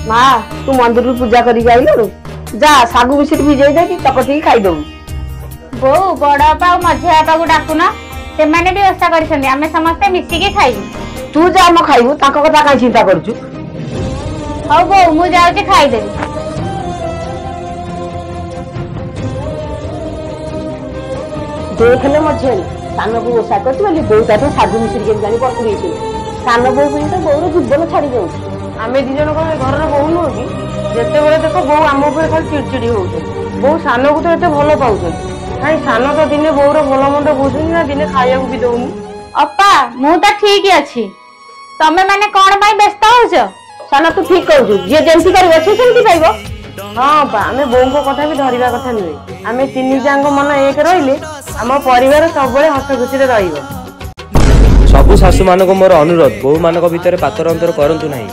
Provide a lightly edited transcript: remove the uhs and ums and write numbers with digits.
माँ तू मंदिर पूजा करके आइलु जा सागु मिश्री भिजई दे चकटी खाईदबु। बो बड़ बापा और मझिया बापा को डाकुना से माने भी व्यवस्था करिसंदी आमे समस्त मिसिकी खाइबु। तू जा म खाइबु ताको कथा काई चिंता करछु। हौ बो मु जाउची खाइदेबी। देखले मझे सान को ओसा करछु बोली बोउता तो सागु मिश्री के जानी पकुड़ी छी सान बो भी तो बोर जीवन छाड़ी जाउ। आमे दी जन को घर रो बहु नो कि जते बेले देखो बो आम ऊपर खाली चिड़चिड़ी होउछे बो सान को तो एते भलो पाउछे हाय सान तो दिने बोर भलो मंड बुझुनी ना दिने खाया को भी दउनी। अपा मु तो ठीक अछि तमे माने कोन पई व्यस्त होछ। सान तू ठीक कहू जे जेंती करबे से सेंती पाइबो। हां बा आमे बोउ को कथा भी धरिबा कथा नुए आमे तीन जांग मन एक रहिले आम परिवार सब बळे हस खुशी रे रहिबो। सबु सासु मानको मोर अनुरोध बहु मानक भितर पातर अंतर करंतु नाही।